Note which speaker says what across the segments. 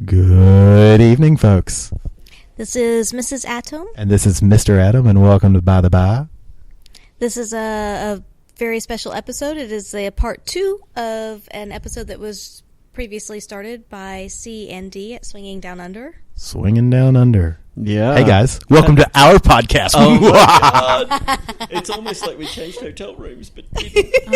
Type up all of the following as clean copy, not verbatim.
Speaker 1: Good evening, folks.
Speaker 2: This is Mrs. Atom.
Speaker 1: And this is Mr. Atom, and welcome to By the By.
Speaker 2: This is a very special episode. It is a part 2 of an episode that was previously started by C and D at Swinging Downunder.
Speaker 1: Swinging Downunder.
Speaker 3: Yeah.
Speaker 1: Hey, guys. Welcome to our podcast.
Speaker 3: Oh, my God. It's almost like we changed hotel rooms, but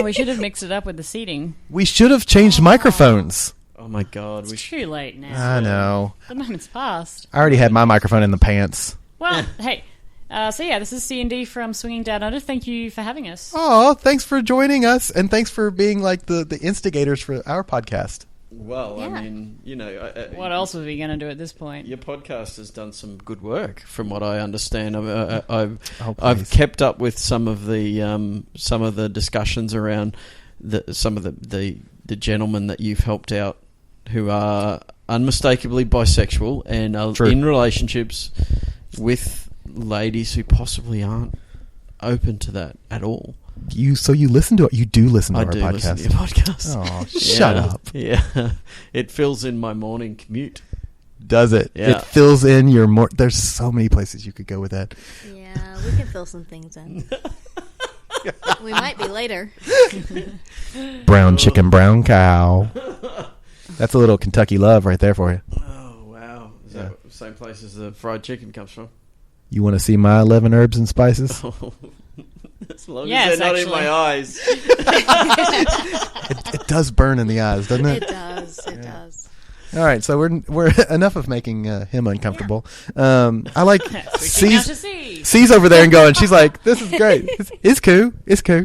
Speaker 4: we should have mixed it up with the seating.
Speaker 1: We should have changed microphones.
Speaker 3: Oh, my God.
Speaker 4: It's too late now.
Speaker 1: I know.
Speaker 4: The moment's passed.
Speaker 1: I already had my microphone in the pants.
Speaker 4: Well, hey. This is C&D from Swinging Downunder. Thank you for having us.
Speaker 1: Oh, thanks for joining us, and thanks for being like the instigators for our podcast.
Speaker 3: Well,
Speaker 2: Yeah.
Speaker 3: I mean, you know...
Speaker 4: What else was we going to do at this point?
Speaker 3: Your podcast has done some good work, from what I understand.
Speaker 1: Oh,
Speaker 3: I've kept up with some of the discussions around some of the gentlemen that you've helped out who are unmistakably bisexual and are
Speaker 1: True.
Speaker 3: in relationships with ladies who possibly aren't open to that at all.
Speaker 1: You listen to it. You do listen to
Speaker 3: I
Speaker 1: our
Speaker 3: do
Speaker 1: podcast.
Speaker 3: listen to your podcast.
Speaker 1: Oh, shut up.
Speaker 3: Yeah, it fills in my morning commute.
Speaker 1: Does it?
Speaker 3: Yeah.
Speaker 1: It fills in your There's so many places you could go with that.
Speaker 2: Yeah, we can fill some things in. We might be later.
Speaker 1: Brown chicken, brown cow. That's a little Kentucky love right there for you.
Speaker 3: Oh, wow. Is that the same place as the fried chicken comes from?
Speaker 1: You want to see my 11 herbs and spices?
Speaker 3: As long
Speaker 4: Yes,
Speaker 3: as they're not
Speaker 4: actually.
Speaker 3: in my eyes.
Speaker 1: It does burn in the eyes, doesn't it?
Speaker 2: It does. It does.
Speaker 1: All right, so we're enough of making him uncomfortable. I like
Speaker 4: Switching out to C.
Speaker 1: C's over there and going. She's like, "This is great. It's cool. It's cool."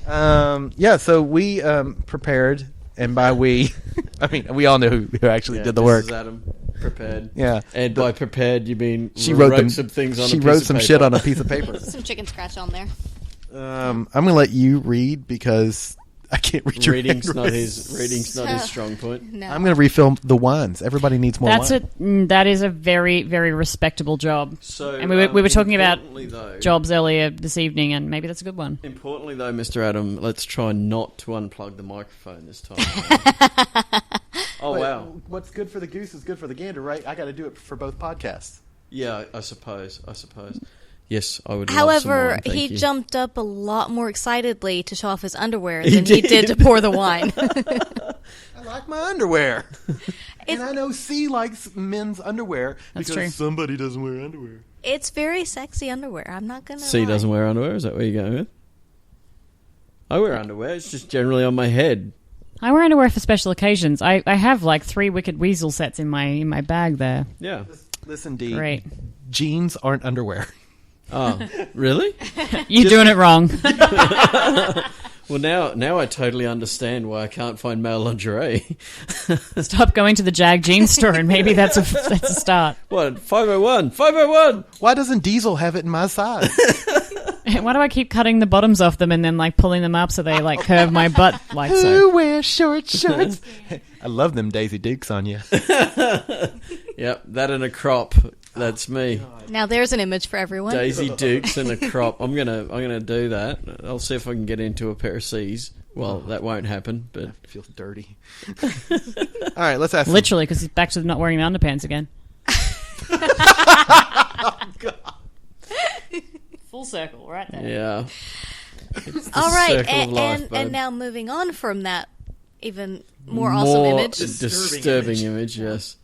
Speaker 1: So we prepared, and by we, I mean we all know who actually did the work.
Speaker 3: This is Adam prepared.
Speaker 1: Yeah,
Speaker 3: And by prepared, you mean
Speaker 1: she wrote
Speaker 3: some things on.
Speaker 1: She
Speaker 3: a piece
Speaker 1: wrote
Speaker 3: of
Speaker 1: some
Speaker 3: paper.
Speaker 1: shit on a piece of paper.
Speaker 2: Some chicken scratch on there.
Speaker 1: I'm gonna let you read because I can't read your
Speaker 3: Reading's not
Speaker 1: handwriting.
Speaker 3: his strong point.
Speaker 2: No.
Speaker 1: I'm gonna refilm the wines. Everybody needs more wine.
Speaker 4: That is a very, very respectable job.
Speaker 3: So,
Speaker 4: And we were talking about
Speaker 3: importantly, though,
Speaker 4: jobs earlier this evening, and maybe that's a good one.
Speaker 3: Importantly, though, Mr. Adam, let's try not to unplug the microphone this time. Oh,
Speaker 1: But
Speaker 3: wow.
Speaker 1: What's good for the goose is good for the gander, right? I got to do it for both podcasts.
Speaker 3: Yeah, I suppose. Yes, I would love some
Speaker 2: However,
Speaker 3: wine, thank
Speaker 2: he
Speaker 3: you.
Speaker 2: jumped up a lot more excitedly to show off his underwear
Speaker 3: He
Speaker 2: than he did
Speaker 3: did.
Speaker 2: to pour the wine.
Speaker 1: I like my underwear.
Speaker 2: It's-
Speaker 1: And I know C likes men's underwear
Speaker 4: That's
Speaker 1: because
Speaker 4: true.
Speaker 1: somebody doesn't wear underwear.
Speaker 2: It's very sexy underwear. I'm not going to
Speaker 3: C
Speaker 2: lie.
Speaker 3: doesn't wear underwear? Is that where you're going with? I wear underwear. It's just generally on my head.
Speaker 4: I wear underwear for special occasions. I have like 3 Wicked Weasel sets in my bag there.
Speaker 3: Yeah.
Speaker 1: Listen, D.
Speaker 4: Great.
Speaker 1: Jeans aren't underwear.
Speaker 3: Oh, really?
Speaker 4: You're doing it wrong.
Speaker 3: Well, now I totally understand why I can't find male lingerie.
Speaker 4: Stop going to the Jag jeans store, and maybe that's a start.
Speaker 3: What? 501! 501!
Speaker 1: Why doesn't Diesel have it in my size?
Speaker 4: Why do I keep cutting the bottoms off them and then like pulling them up so they like curve my butt like so?
Speaker 1: Who wears short shorts? I love them Daisy Dukes on you.
Speaker 3: Yep, that and a crop. That's me.
Speaker 2: Now there's an image for everyone.
Speaker 3: Daisy Dukes and a crop. I'm gonna do that. I'll see if I can get into a pair of C's. Well, that won't happen, but
Speaker 1: It feels dirty. All right, let's ask.
Speaker 4: Literally, because he's back to not wearing the underpants again. Full circle, right there.
Speaker 3: yeah. It's the
Speaker 2: All right,
Speaker 3: circle of life,
Speaker 2: and
Speaker 3: babe.
Speaker 2: now moving on from that even more awesome image.
Speaker 3: Disturbing image, yes.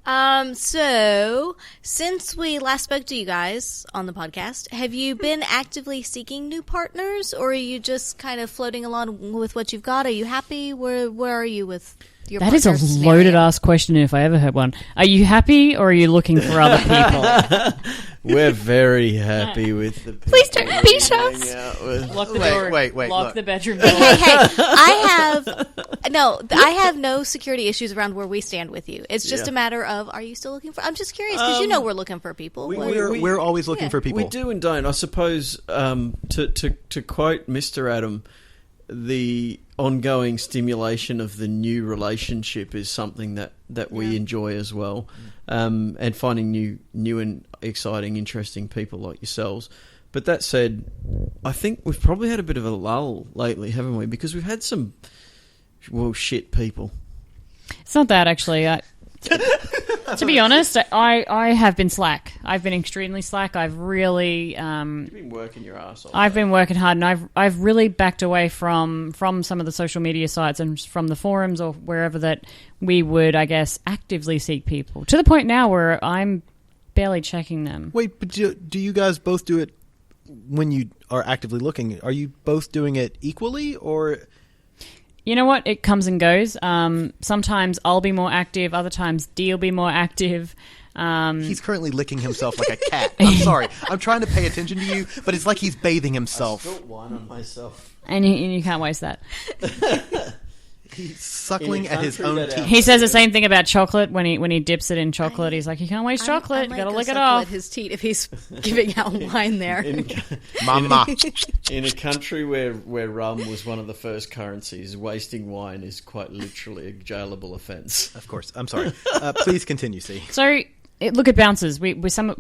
Speaker 2: So since we last spoke to you guys on the podcast, have you been actively seeking new partners, or are you just kind of floating along with what you've got? Are you happy? Where are you with your
Speaker 4: That is a
Speaker 2: partner
Speaker 4: loaded
Speaker 2: scenario?
Speaker 4: ass question if I ever heard one. Are you happy or are you looking for other people?
Speaker 3: We're very happy with the people
Speaker 2: Please don't be
Speaker 3: we
Speaker 2: shows.
Speaker 3: hang out with.
Speaker 4: Lock the
Speaker 1: Wait,
Speaker 4: door.
Speaker 1: wait,
Speaker 4: Lock
Speaker 1: look.
Speaker 4: the bedroom door.
Speaker 2: Hey, I have no security issues around where we stand with you. It's just
Speaker 3: Yeah.
Speaker 2: a matter of, are you still looking for? I'm just curious because you know we're looking for people.
Speaker 3: we-
Speaker 2: What-
Speaker 1: We're always looking
Speaker 2: Yeah.
Speaker 1: for people.
Speaker 3: We do and don't. I suppose, to quote Mr. Adam, the ongoing stimulation of the new relationship is something that we
Speaker 2: Yeah.
Speaker 3: enjoy as well, and finding new and exciting, interesting people like yourselves. But that said, I think we've probably had a bit of a lull lately, haven't we? Because we've had some, shit people.
Speaker 4: It's not that, actually. To be honest, I have been slack. I've been extremely slack. I've really
Speaker 3: You've been working your ass off.
Speaker 4: I've been working hard, and I've really backed away from some of the social media sites and from the forums or wherever that we would, I guess, actively seek people, to the point now where I'm barely checking them.
Speaker 1: Wait, but do you guys both do it when you are actively looking? Are you both doing it equally, or?
Speaker 4: You know what? It comes and goes. Sometimes I'll be more active. Other times Dee'll be more active.
Speaker 1: He's currently licking himself like a cat. I'm sorry. I'm trying to pay attention to you, but it's like he's bathing himself.
Speaker 3: I spilt wine on myself.
Speaker 4: And you can't waste that.
Speaker 1: He's suckling at his own teeth.
Speaker 4: He says the same thing about chocolate when he dips it in chocolate. He's like, you can't waste chocolate. You got to lick it off.
Speaker 2: His teeth if he's giving out wine there.
Speaker 1: Mama.
Speaker 3: In a country where rum was one of the first currencies, wasting wine is quite literally a jailable offence.
Speaker 1: Of course. I'm sorry. Please continue, C.
Speaker 4: So look at bouncers.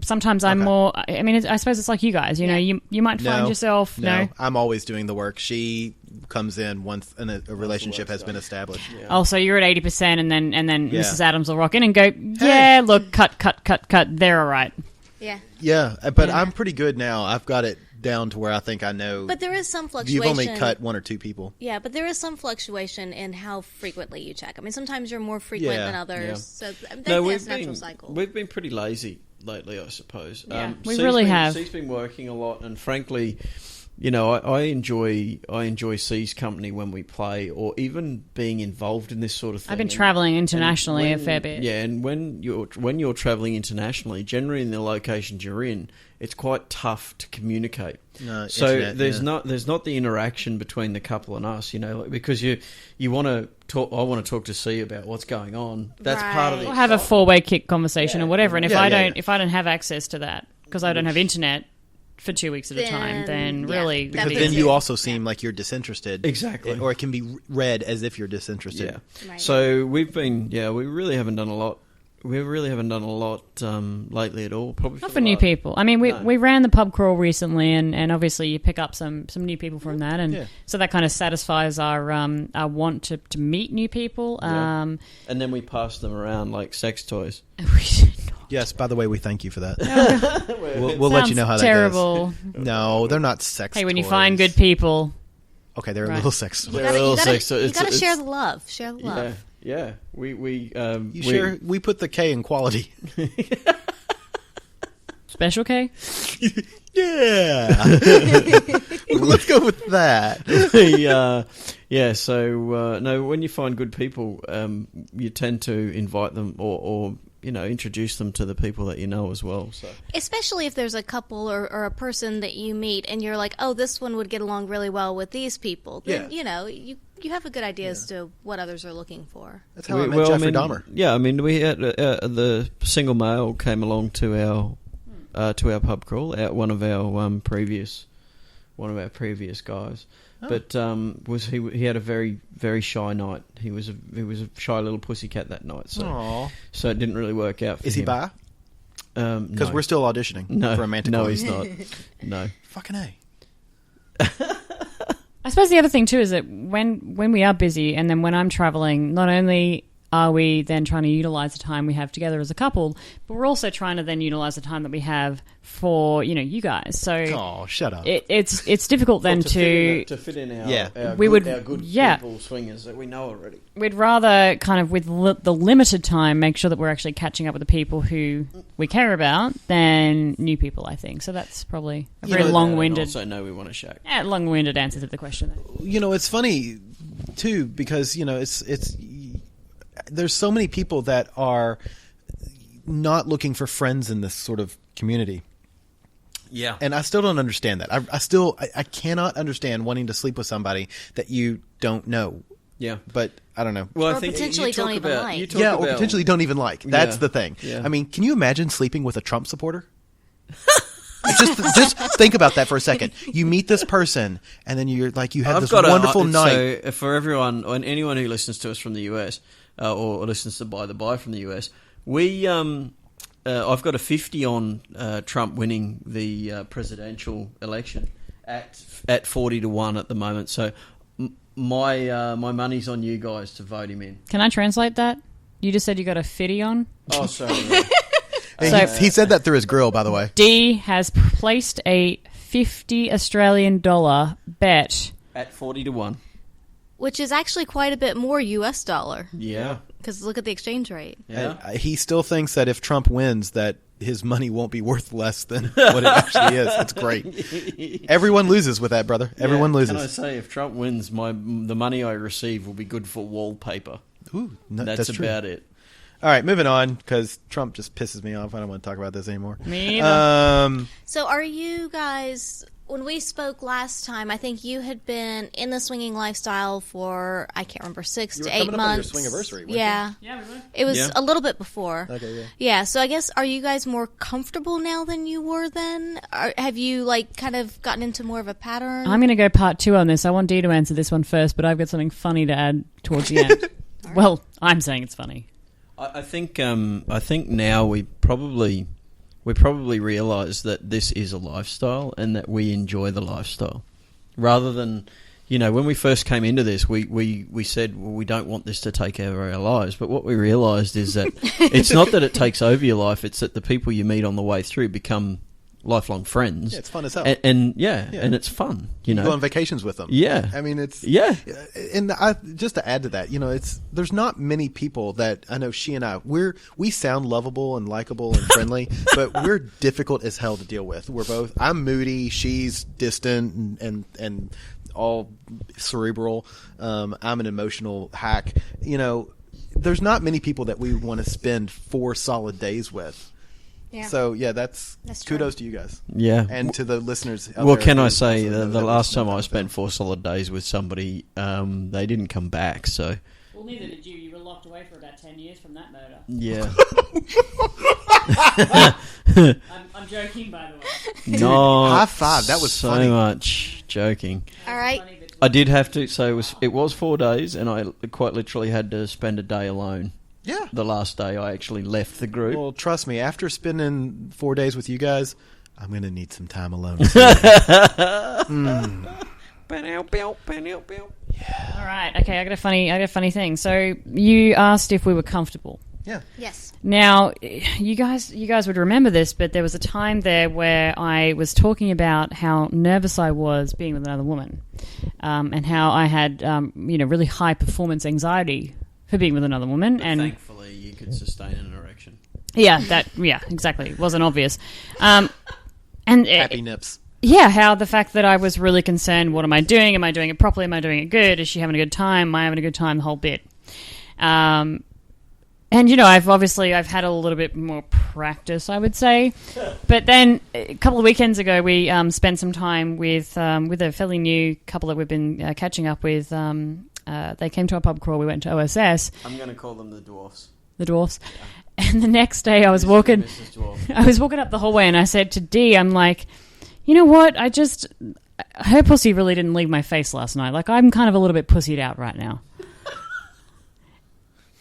Speaker 4: Sometimes I'm more. I mean, I suppose it's like you guys. You know, you might find yourself. No,
Speaker 1: I'm always doing the work. She comes in once a relationship has been established.
Speaker 3: Yeah.
Speaker 4: Oh, so you're at 80%, and then Mrs. Adams will rock in and go, yeah, look, cut. They're all right.
Speaker 2: Yeah.
Speaker 1: Yeah, but I'm pretty good now. I've got it down to where I think I know.
Speaker 2: But there is some fluctuation.
Speaker 1: You've only cut one or two people.
Speaker 2: Yeah, but there is some fluctuation in how frequently you check. I mean, sometimes you're more frequent than others.
Speaker 3: Yeah.
Speaker 2: So that's a natural cycle.
Speaker 3: We've been pretty lazy lately, I suppose.
Speaker 4: Yeah, we really have.
Speaker 3: C's been working a lot, and frankly, you know, I enjoy C's company when we play, or even being involved in this sort of thing.
Speaker 4: I've been travelling internationally a fair bit.
Speaker 3: Yeah, and when you're travelling internationally, generally in the locations you're in, it's quite tough to communicate. So
Speaker 1: internet,
Speaker 3: there's not the interaction between the couple and us, you know, because you want to talk. I want to talk to C about what's going on. That's part of it.
Speaker 4: We'll have a four-way kick conversation or whatever. And if I don't have access to that because I don't have internet for 2 weeks at a time, then really...
Speaker 1: Because then you also seem like you're disinterested.
Speaker 3: Exactly.
Speaker 1: Or it can be read as if you're disinterested.
Speaker 3: Yeah. Right. So we really haven't done a lot. We really haven't done a lot lately at all. Probably
Speaker 4: not for new people. I mean, we ran the pub crawl recently, and obviously you pick up some new people from that, and so that kind of satisfies our want to meet new people.
Speaker 3: And then we pass them around like sex toys.
Speaker 1: Yes, by the way, we thank you for that. We'll let you know how
Speaker 4: terrible.
Speaker 1: that goes. No, they're not sex toys.
Speaker 4: Hey, when you find good people...
Speaker 1: Okay, they're a little sex toys.
Speaker 2: You gotta share the love. Share the love.
Speaker 3: Yeah. We
Speaker 1: put the K in quality.
Speaker 4: Special K?
Speaker 1: Yeah. Let's go with that.
Speaker 3: No, when you find good people, you tend to invite them or you know, introduce them to the people that you know as well. So,
Speaker 2: especially if there's a couple or a person that you meet and you're like, oh, this one would get along really well with these people. Then, you know, you have a good idea as to what others are looking for.
Speaker 1: That's how I met Jeffrey Dahmer.
Speaker 3: Yeah, I mean, we had the single male came along to our pub crawl, one of our previous guys. Oh. But he had a very, very shy night. He was a shy little pussycat that night. So it didn't really work out for him.
Speaker 1: Is he bi? Because we're still auditioning for a Manticore.
Speaker 3: No, he's not. No.
Speaker 1: Fucking A.
Speaker 4: I suppose the other thing too is that when we are busy, and then when I'm traveling, not only are we then trying to utilize the time we have together as a couple, but we're also trying to then utilize the time that we have for, you know, you guys. So
Speaker 1: shut up.
Speaker 4: It's difficult then
Speaker 3: to fit in our good people swingers that we know already.
Speaker 4: We'd rather kind of with the limited time make sure that we're actually catching up with the people who we care about than new people, I think. So that's probably a very long-winded.
Speaker 3: Also know we want to shake.
Speaker 4: Yeah, long-winded answer to the question.
Speaker 1: You know, it's funny too because, you know, it's there's so many people that are not looking for friends in this sort of community.
Speaker 3: Yeah.
Speaker 1: And I still don't understand that. I cannot understand wanting to sleep with somebody that you don't know.
Speaker 3: Yeah.
Speaker 1: But I don't know.
Speaker 2: Well, I think potentially don't even like.
Speaker 1: Or potentially don't even like. That's the thing.
Speaker 3: Yeah.
Speaker 1: I mean, can you imagine sleeping with a Trump supporter? just think about that for a second. You meet this person, and then you're like, you have this wonderful night.
Speaker 3: So for everyone, and anyone who listens to us from the US, or listens to By the By from the US, I've got a 50 on Trump winning the presidential election at 40-1 at the moment. So my money's on you guys to vote him in.
Speaker 4: Can I translate that? You just said you got a fitty on.
Speaker 3: Oh, sorry.
Speaker 1: Hey,
Speaker 4: So-
Speaker 1: he said that through his grill, by the way.
Speaker 4: D has placed a $50 Australian bet.
Speaker 3: At 40 to 1.
Speaker 2: Which is actually quite a bit more U.S. dollar.
Speaker 3: Yeah.
Speaker 2: Because look at the exchange rate.
Speaker 3: Yeah.
Speaker 1: And he still thinks that if Trump wins, that his money won't be worth less than what it actually is. It's great. Everyone loses with that, brother. Everyone loses.
Speaker 3: Can I say, if Trump wins, the money I receive will be good for wallpaper.
Speaker 1: Ooh, no,
Speaker 3: That's
Speaker 1: true.
Speaker 3: about it.
Speaker 1: All right, moving on, because Trump just pisses me off. I don't want to talk about this anymore.
Speaker 4: Me either.
Speaker 2: So are you guys, when we spoke last time, I think you had been in the swinging lifestyle for, I can't remember, 6
Speaker 1: You
Speaker 2: to
Speaker 1: were
Speaker 2: 8
Speaker 1: coming up on your
Speaker 2: months.
Speaker 1: swingiversary, weren't you?
Speaker 2: Yeah.
Speaker 4: Yeah, we were.
Speaker 2: It was
Speaker 3: Yeah.
Speaker 2: a little bit before.
Speaker 1: Okay, yeah.
Speaker 2: Yeah, so I guess, are you guys more comfortable now than you were then? Have you, like, kind of gotten into more of a pattern?
Speaker 4: I'm going to go part 2 on this. I want Dee to answer this one first, but I've got something funny to add towards the end. Well, I'm saying it's funny.
Speaker 3: I think now we probably realise that this is a lifestyle and that we enjoy the lifestyle. Rather than, when we first came into this, we said, well, we don't want this to take over our lives. But what we realised is that it's not that it takes over your life, it's that the people you meet on the way through become lifelong friends.
Speaker 1: Yeah, it's fun as hell.
Speaker 3: And it's fun,
Speaker 1: You go on vacations with them.
Speaker 3: Yeah.
Speaker 1: I mean, it's...
Speaker 3: Yeah.
Speaker 1: And just to add to that, there's not many people that, I know she and I, we sound lovable and likable and friendly, but we're difficult as hell to deal with. I'm moody, she's distant and all cerebral. I'm an emotional hack. There's not many people that we want to spend 4 solid days with.
Speaker 2: Yeah.
Speaker 1: So, yeah, that's
Speaker 2: true.
Speaker 1: kudos to you guys.
Speaker 3: Yeah.
Speaker 1: And to the listeners out
Speaker 3: Well,
Speaker 1: there
Speaker 3: can
Speaker 1: who
Speaker 3: I say,
Speaker 1: also know
Speaker 3: the
Speaker 1: that
Speaker 3: last
Speaker 1: listen to
Speaker 3: time I
Speaker 1: that
Speaker 3: spent 4 solid days with somebody, they didn't come back, so...
Speaker 4: Well, neither did you. You were locked away for about 10 years from that murder.
Speaker 3: Yeah.
Speaker 4: I'm joking, by the way.
Speaker 3: No.
Speaker 1: High five, that was
Speaker 3: so
Speaker 1: funny.
Speaker 3: much joking.
Speaker 2: All right.
Speaker 3: I did have to, so it was 4 days, and I quite literally had to spend a day alone.
Speaker 1: Yeah.
Speaker 3: The last day I actually left the group.
Speaker 1: Well, trust me, after spending 4 days with you guys, I'm going to need some time alone.
Speaker 4: All right. Okay, I got a funny thing. So you asked if we were comfortable.
Speaker 1: Yeah.
Speaker 2: Yes.
Speaker 4: Now, you guys would remember this, but there was a time there where I was talking about how nervous I was being with another woman, and how I had, really high performance anxiety for being with another woman. And
Speaker 3: thankfully, you could sustain an erection.
Speaker 4: yeah, exactly. It wasn't obvious. And
Speaker 1: Happy nips.
Speaker 4: yeah, how the fact that I was really concerned, what am I doing? Am I doing it properly? Am I doing it good? Is she having a good time? Am I having a good time? The whole bit. And, I've had a little bit more practice, I would say. But then a couple of weekends ago, we spent some time with a fairly new couple that we've been catching up with. They came to our pub crawl. We went to OSS.
Speaker 3: I'm going to call them the dwarfs.
Speaker 4: The dwarfs. Yeah. And the next day I was walking up the hallway and I said to Dee, I'm like, you know what? Her pussy really didn't leave my face last night. Like, I'm kind of a little bit pussied out right now.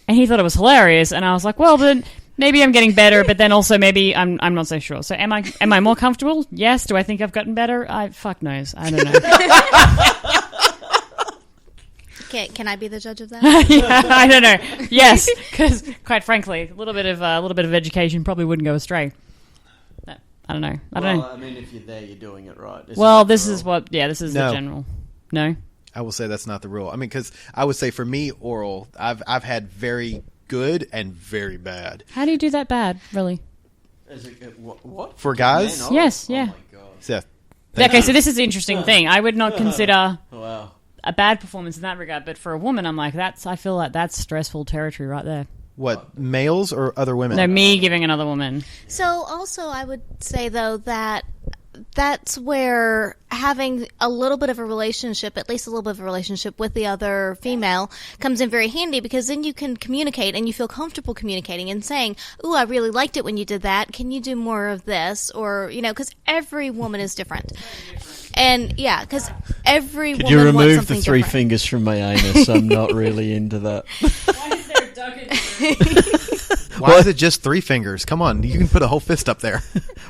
Speaker 4: And he thought it was hilarious, and I was like, well, then maybe I'm getting better, but then also maybe I'm not so sure. So am I more comfortable? Yes. Do I think I've gotten better? Fuck knows. I don't know.
Speaker 2: Can I be the judge of that?
Speaker 4: Yeah, I don't know. Yes, because quite frankly, a little bit of education probably wouldn't go astray. I don't know.
Speaker 3: I mean, if you're there, you're doing it right.
Speaker 4: This is the general. No.
Speaker 1: I will say that's not the rule. I mean, because I would say for me, oral, I've had very good and very bad.
Speaker 4: How do you do that bad, really?
Speaker 3: What?
Speaker 1: For guys?
Speaker 3: Man,
Speaker 4: Yes,
Speaker 3: oh
Speaker 4: yeah.
Speaker 3: my God.
Speaker 1: Yeah.
Speaker 4: Okay, so this is the interesting thing. I would not consider
Speaker 3: Wow.
Speaker 4: a bad performance in that regard, but for a woman, I'm like, I feel like that's stressful territory right there.
Speaker 1: What, males or other women?
Speaker 4: No, me giving another woman.
Speaker 2: So also I would say, though, that that's where having a little bit of a relationship, at least a little bit of a relationship with the other female, comes in very handy, because then you can communicate and you feel comfortable communicating and saying, ooh, I really liked it when you did that. Can you do more of this? Or, because every woman is different. And, yeah, because every
Speaker 3: Could
Speaker 2: woman
Speaker 3: you
Speaker 2: wants
Speaker 3: remove
Speaker 2: something
Speaker 3: the 3
Speaker 2: different.
Speaker 3: fingers from my anus? I'm not really into that.
Speaker 4: Why is there a dog in the
Speaker 1: Why is it just 3 fingers? Come on, you can put a whole fist up there.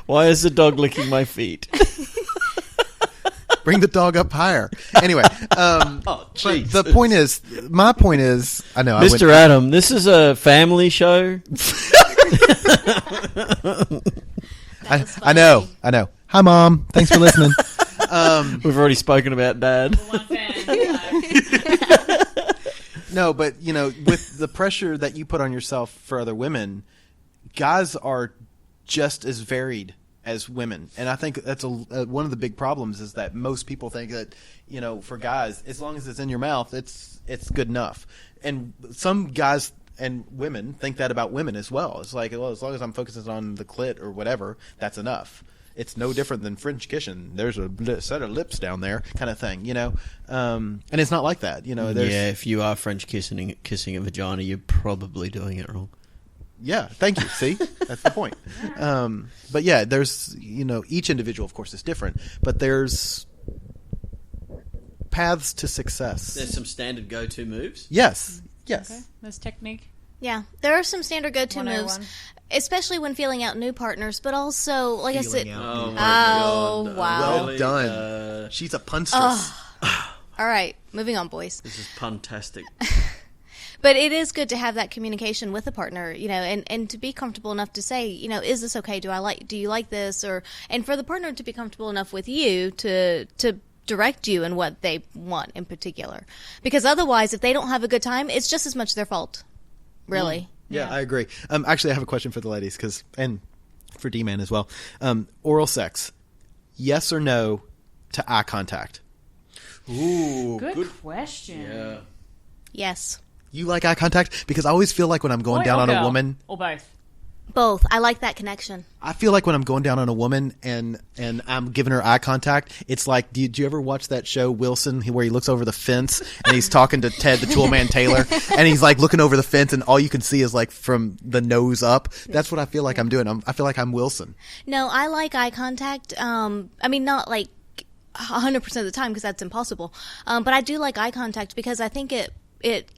Speaker 3: Why is the dog licking my feet?
Speaker 1: Bring the dog up higher. Anyway, but
Speaker 3: Jesus.
Speaker 1: the point is, my point is, I know,
Speaker 3: Mr. Adam, this is a family show.
Speaker 1: I know. Hi, Mom. Thanks for listening.
Speaker 3: We've already spoken about Dad.
Speaker 1: No, but, with the pressure that you put on yourself for other women, guys are just as varied as women. And I think that's one of the big problems is that most people think that, for guys, as long as it's in your mouth, it's good enough. And some guys and women think that about women as well. It's like, well, as long as I'm focusing on the clit or whatever, that's enough. It's no different than French kissing. There's a set of lips down there, kind of thing, and it's not like that,
Speaker 3: If you are French kissing a vagina, you're probably doing it wrong.
Speaker 1: Yeah, thank you. See, that's the point. But yeah, there's each individual, of course, is different, but there's paths to success.
Speaker 3: There's some standard go-to moves.
Speaker 1: Yes.
Speaker 4: Okay. There's technique.
Speaker 2: Yeah, there are some standard go-to
Speaker 4: 101.
Speaker 2: moves, especially when feeling out new partners, but also, like I said,
Speaker 3: Oh, my
Speaker 2: oh,
Speaker 3: God.
Speaker 2: wow.
Speaker 1: Well done. She's a punstress.
Speaker 2: all right, moving on, boys.
Speaker 3: This is puntastic.
Speaker 2: But it is good to have that communication with a partner, and to be comfortable enough to say, is this okay? Do you like this? And for the partner to be comfortable enough with you to direct you in what they want in particular. Because otherwise, if they don't have a good time, it's just as much their fault, really.
Speaker 1: Yeah, I agree. Actually, I have a question for the ladies, and for D-Man as well. Oral sex, yes or no to eye contact?
Speaker 3: Ooh,
Speaker 4: Good question.
Speaker 3: Yeah.
Speaker 2: Yes.
Speaker 1: You like eye contact? Because I always feel like when I'm going down on a woman...
Speaker 4: Or both.
Speaker 2: Both. I like that connection.
Speaker 1: I feel like when I'm going down on a woman and I'm giving her eye contact, it's like, did you ever watch that show Wilson where he looks over the fence and he's talking to Ted the Toolman Taylor and he's like looking over the fence and all you can see is like from the nose up? That's what I feel like I'm doing. I feel like I'm Wilson.
Speaker 2: No, I like eye contact. Not like 100% of the time because that's impossible. But I do like eye contact because I think it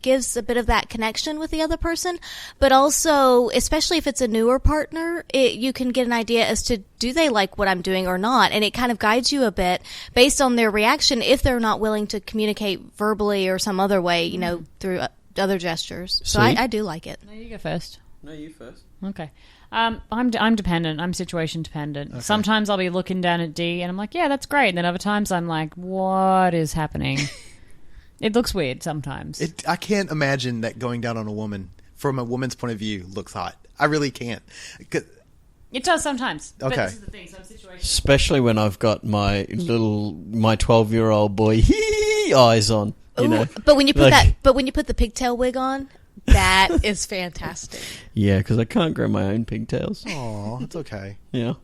Speaker 2: gives a bit of that connection with the other person, but also, especially if it's a newer partner, you can get an idea as to do they like what I'm doing or not, and it kind of guides you a bit based on their reaction if they're not willing to communicate verbally or some other way, through other gestures. So I do like it.
Speaker 4: No, you go first.
Speaker 3: No, you first.
Speaker 4: Okay. I'm dependent. I'm situation dependent. Okay. Sometimes I'll be looking down at D and I'm like, yeah, that's great. And then other times I'm like, what is happening? It looks weird sometimes.
Speaker 1: I can't imagine that going down on a woman from a woman's point of view looks hot. I really can't.
Speaker 4: It does sometimes.
Speaker 1: Okay.
Speaker 4: But this is the thing. Some situations.
Speaker 3: Especially when I've got my 12-year-old boy eyes on.
Speaker 2: But when you put the pigtail wig on, that is fantastic.
Speaker 3: Yeah, because I can't grow my own pigtails.
Speaker 1: Oh, it's okay.
Speaker 3: Yeah.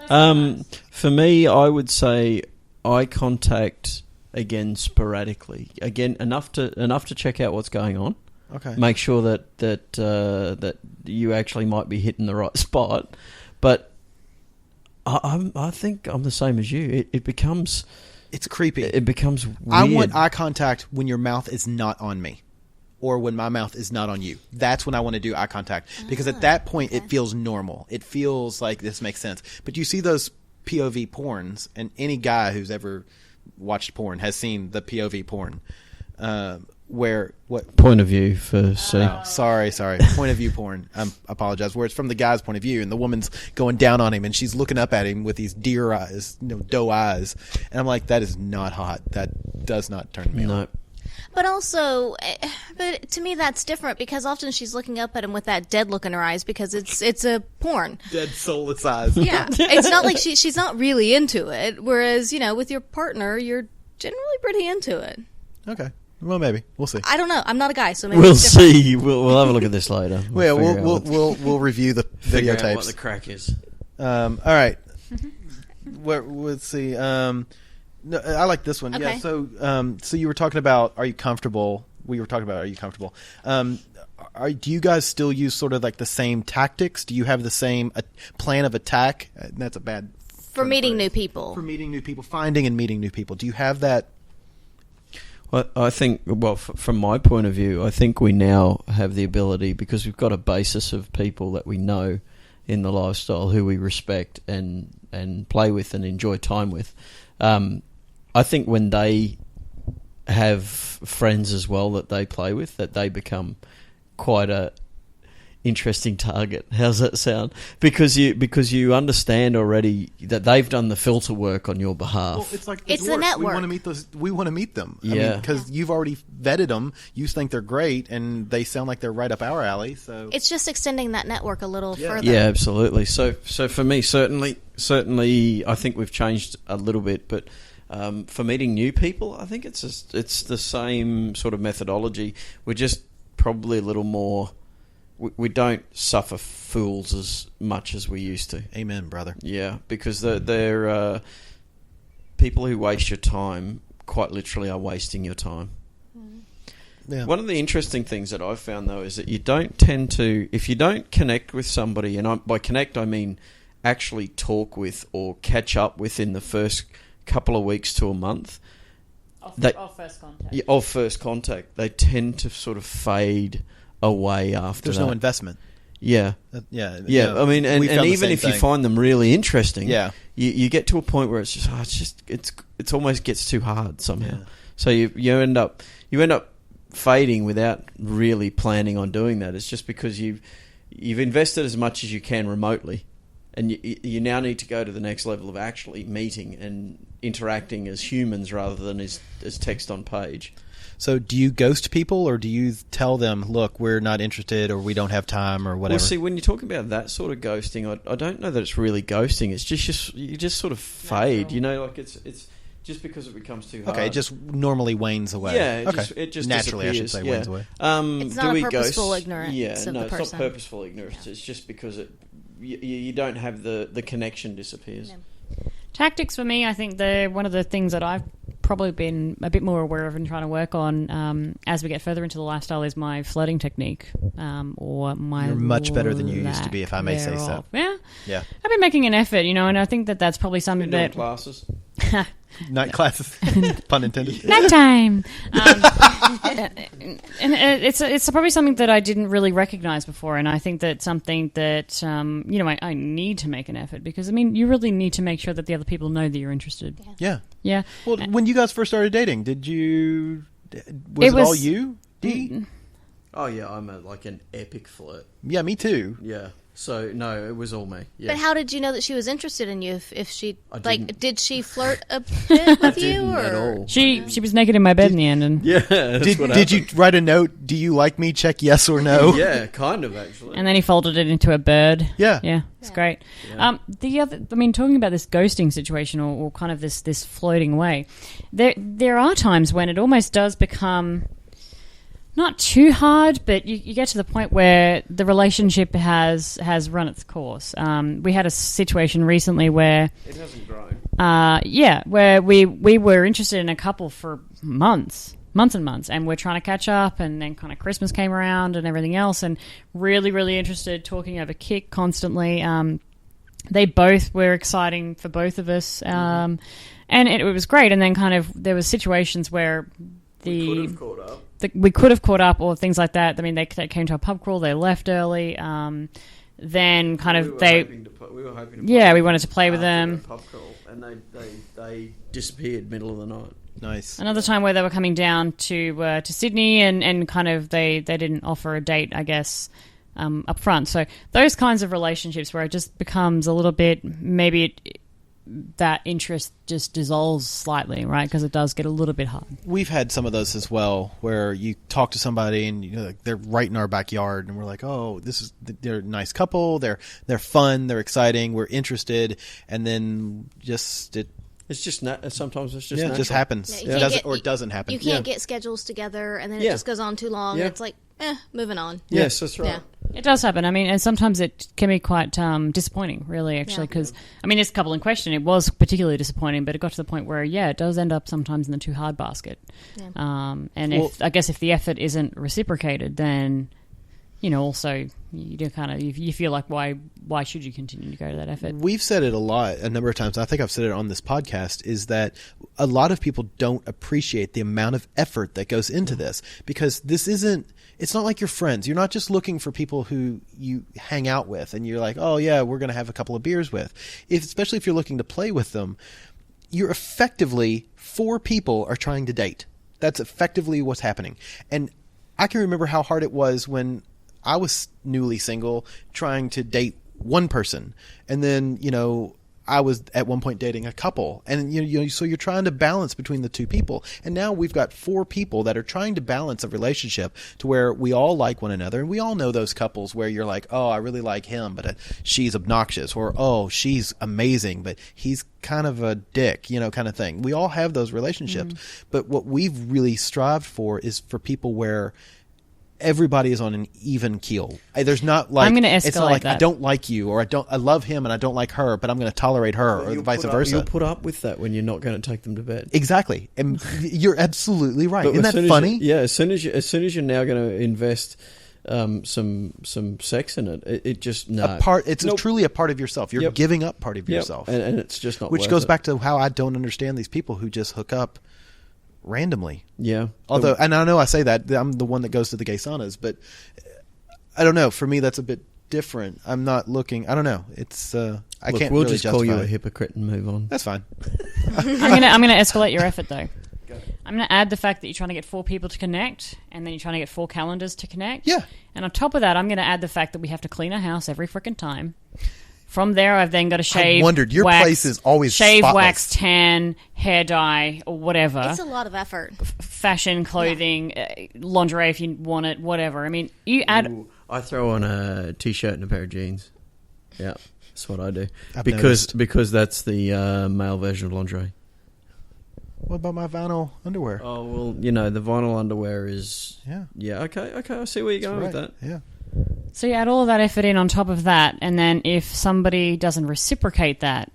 Speaker 3: For me, I would say eye contact. Again, sporadically. Again, enough to check out what's going on.
Speaker 1: Okay.
Speaker 3: Make sure that you actually might be hitting the right spot. But I think I'm the same as you.
Speaker 1: It's creepy.
Speaker 3: It becomes weird.
Speaker 1: I want eye contact when your mouth is not on me, or when my mouth is not on you. That's when I want to do eye contact because at that point it feels normal. It feels like this makes sense. But you see those POV porns, and any guy who's ever watched porn has seen the POV porn where what
Speaker 3: point of view for
Speaker 1: sorry point of view porn. I apologize. Where it's from the guy's point of view and the woman's going down on him and she's looking up at him with these deer eyes, doe eyes, and I'm like, that is not hot. That does not turn me on.
Speaker 2: But to me that's different because often she's looking up at him with that dead look in her eyes because it's a porn.
Speaker 1: Dead soulless eyes.
Speaker 2: Yeah. It's not like she's not really into it, whereas, with your partner, you're generally pretty into it.
Speaker 1: Okay. Well, maybe. We'll see.
Speaker 2: I don't know. I'm not a guy, so maybe
Speaker 3: we'll see. We'll have a look at this later.
Speaker 1: We'll review the videotapes.
Speaker 3: What the crack is.
Speaker 1: All right. Let's see. No, I like this one.
Speaker 2: Okay.
Speaker 1: Yeah. So you were talking about, are you comfortable? We were talking about, are you comfortable? Do you guys still use sort of like the same tactics? Do you have the same plan of attack? That's a bad
Speaker 2: for meeting new people.
Speaker 1: For meeting new people, finding and meeting new people. Do you have that?
Speaker 3: Well, I think, from my point of view, I think we now have the ability, because we've got a basis of people that we know in the lifestyle who we respect and play with and enjoy time with. I think when they have friends as well that they play with, that they become quite a interesting target. How's that sound? Because you understand already that they've done the filter work on your behalf.
Speaker 1: Well, it's like
Speaker 2: It's the network.
Speaker 1: We want to meet them.
Speaker 3: Yeah.
Speaker 1: Because you've already vetted them. You think they're great, and they sound like they're right up our alley. So
Speaker 2: It's just extending that network a little further.
Speaker 3: Yeah, absolutely. So for me, certainly, I think we've changed a little bit, but for meeting new people, I think it's the same sort of methodology. We're just probably a little more. We don't suffer fools as much as we used to.
Speaker 1: amen, brother.
Speaker 3: Yeah, because they're people who waste your time. Quite literally, are wasting your time.
Speaker 1: Yeah.
Speaker 3: One of the interesting things that I've found, though, is that you don't tend to, if you don't connect with somebody, and by connect I mean actually talk with or catch up with in the first couple of weeks to a month.
Speaker 4: Of first contact.
Speaker 3: Yeah, of first contact, they tend to sort of fade away after
Speaker 1: There's
Speaker 3: that.
Speaker 1: no investment.
Speaker 3: Yeah.
Speaker 1: Yeah.
Speaker 3: I mean, and
Speaker 1: we found the
Speaker 3: even
Speaker 1: same
Speaker 3: if you
Speaker 1: thing.
Speaker 3: find them really interesting,
Speaker 1: Yeah.
Speaker 3: you get to a point where it's almost gets too hard somehow.
Speaker 1: Yeah.
Speaker 3: So you end up fading without really planning on doing that. It's just because you've invested as much as you can remotely, and you now need to go to the next level of actually meeting and interacting as humans rather than as text on page.
Speaker 1: So do you ghost people, or do you tell them, look, we're not interested, or we don't have time, or whatever?
Speaker 3: Well, see, when you're talking about that sort of ghosting, I don't know that it's really ghosting. It's just you just sort of fade. You know, like it's just because it becomes too hard.
Speaker 1: Okay, it just normally wanes away.
Speaker 3: Yeah,
Speaker 1: okay.
Speaker 3: it just
Speaker 1: naturally,
Speaker 3: disappears.
Speaker 1: I should say, wanes away.
Speaker 2: It's not a purposeful ignorance
Speaker 3: Yeah,
Speaker 2: of
Speaker 3: no,
Speaker 2: the
Speaker 3: it's not
Speaker 2: person.
Speaker 3: purposeful ignorance. It's just because you don't have the connection disappears.
Speaker 2: Yeah.
Speaker 4: Tactics for me, I think they're one of the things that I've probably been a bit more aware of and trying to work on as we get further into the lifestyle is my flirting technique or my.
Speaker 1: You're much better than you used to be, if I may say so.
Speaker 4: thereof. Yeah,
Speaker 1: Yeah.
Speaker 4: I've been making an effort, and I think that's probably something
Speaker 3: Doing
Speaker 4: that.
Speaker 3: classes.
Speaker 1: Night classes, pun intended.
Speaker 4: Nighttime. And it's probably something that I didn't really recognize before, and I think that's something that I need to make an effort because you really need to make sure that the other people know that you're interested.
Speaker 1: Yeah.
Speaker 4: Yeah.
Speaker 1: Well, when you guys first started dating, was it all you, D?
Speaker 3: Oh yeah, I'm like an epic flirt.
Speaker 1: Yeah, me too.
Speaker 3: Yeah. So no, it was all me. Yeah.
Speaker 2: But how did you know that she was interested in you? If she
Speaker 3: didn't.
Speaker 2: did she flirt a bit with you,
Speaker 3: Didn't
Speaker 2: or
Speaker 3: at all.
Speaker 4: She was naked in my bed in the end, and
Speaker 3: Yeah. That's what
Speaker 1: Did you write a note? Do you like me? Check yes or no.
Speaker 3: Yeah, kind of actually.
Speaker 4: then he folded it into a bird.
Speaker 1: Yeah.
Speaker 4: Yeah, it's great.
Speaker 3: Yeah.
Speaker 4: The other, talking about this ghosting situation or kind of this floating away, there are times when it almost does become not too hard, but you get to the point where the relationship has run its course. We had a situation recently where
Speaker 3: It hasn't grown.
Speaker 4: where we were interested in a couple for months and months, and we're trying to catch up, and then kind of Christmas came around and everything else, and really, really interested, talking over Kik constantly. They both were exciting for both of us, and it was great. And then kind of there was situations where
Speaker 3: We could have caught up.
Speaker 4: we could have caught up or things like that. They came to a pub crawl, they left early. Then kind of
Speaker 3: We were hoping to
Speaker 4: we wanted to play with
Speaker 3: after
Speaker 4: them.
Speaker 3: the pub crawl, and they disappeared middle of the night.
Speaker 1: Nice.
Speaker 4: Another time where they were coming down to Sydney and kind of they didn't offer a date, I guess, up front. So those kinds of relationships where it just becomes a little bit, that interest just dissolves slightly, right? Because it does get a little bit hard.
Speaker 1: We've had some of those as well, where you talk to somebody and they're right in our backyard, and we're like, "Oh, they're a nice couple. They're fun. They're exciting. We're interested." And then
Speaker 3: It's just sometimes it's just
Speaker 1: it
Speaker 3: natural.
Speaker 1: just happens.
Speaker 2: Yeah,
Speaker 1: It
Speaker 2: you can't
Speaker 1: doesn't,
Speaker 2: get-
Speaker 1: or it doesn't happen.
Speaker 2: you can't get schedules together, and then it
Speaker 3: Yeah.
Speaker 2: just goes on too long.
Speaker 3: Yeah.
Speaker 2: And it's like, moving on.
Speaker 3: Yes, that's right.
Speaker 2: Yeah.
Speaker 4: It does happen. And sometimes it can be quite disappointing, really, actually,
Speaker 2: Yeah.
Speaker 4: because, this couple in question, it was particularly disappointing, but it got to the point where, it does end up sometimes in the too hard basket.
Speaker 2: Yeah.
Speaker 4: If the effort isn't reciprocated, then, also you do kind of, you feel like why should you continue to go to that effort?
Speaker 1: We've said it a number of times. I think I've said it on this podcast, is that a lot of people don't appreciate the amount of effort that goes into this, because it's not like your friends. You're not just looking for people who you hang out with and you're like, oh yeah, we're going to have a couple of beers with. Especially if you're looking to play with them, you're effectively 4 people are trying to date. That's effectively what's happening. And I can remember how hard it was when I was newly single trying to date one person. And then, I was at one point dating a couple, and so you're trying to balance between the 2 people. And now we've got 4 people that are trying to balance a relationship to where we all like one another. And we all know those couples where you're like, oh, I really like him, but she's obnoxious, or oh, she's amazing, but he's kind of a dick, kind of thing. We all have those relationships. But what we've really strived for is for people where everybody is on an even keel. There's not like,
Speaker 4: I'm going to escalate
Speaker 1: it's not like
Speaker 4: that.
Speaker 1: I don't like you, or I love him and I don't like her, but I'm going to tolerate her, or vice versa.
Speaker 3: You'll put up with that when you're not going to take them to bed.
Speaker 1: Exactly, and you're absolutely right.
Speaker 3: But
Speaker 1: Isn't that funny?
Speaker 3: As soon as you're now going to invest some sex in it, it just no.
Speaker 1: It's truly a part of yourself. You're giving up part of yourself,
Speaker 3: and it's just not.
Speaker 1: Which
Speaker 3: worth
Speaker 1: goes
Speaker 3: it.
Speaker 1: back to how I don't understand these people who just hook up randomly.
Speaker 3: Yeah.
Speaker 1: Although, and I know I say that I'm the one that goes to the gay saunas, but I don't know. For me, that's a bit different. I'm not looking. I don't know. It's I can't.
Speaker 3: We'll
Speaker 1: really
Speaker 3: just call you
Speaker 1: justify
Speaker 3: a
Speaker 1: it.
Speaker 3: hypocrite and move on.
Speaker 1: That's fine.
Speaker 4: I'm gonna escalate your effort though. I'm gonna add the fact that you're trying to get 4 people to connect, and then you're trying to get 4 calendars to connect.
Speaker 1: Yeah.
Speaker 4: And on top of that, I'm gonna add the fact that we have to clean our house every freaking time. From there, I've then got to shave.
Speaker 1: I wondered. Your
Speaker 4: wax,
Speaker 1: place is always
Speaker 4: shave,
Speaker 1: spotless.
Speaker 4: wax, tan, hair dye, or whatever.
Speaker 2: It's a lot of effort.
Speaker 4: Fashion, clothing, lingerie if you want it, whatever. I mean, you add.
Speaker 3: Ooh, I throw on a t-shirt and a pair of jeans. Yeah, that's what I do.
Speaker 1: I've
Speaker 3: because that's the male version of lingerie.
Speaker 1: What about my vinyl underwear?
Speaker 3: Oh well, the vinyl underwear is.
Speaker 1: Yeah.
Speaker 3: Okay. I see where you're going with that.
Speaker 1: Yeah.
Speaker 4: So you add all of that effort in on top of that, and then if somebody doesn't reciprocate that,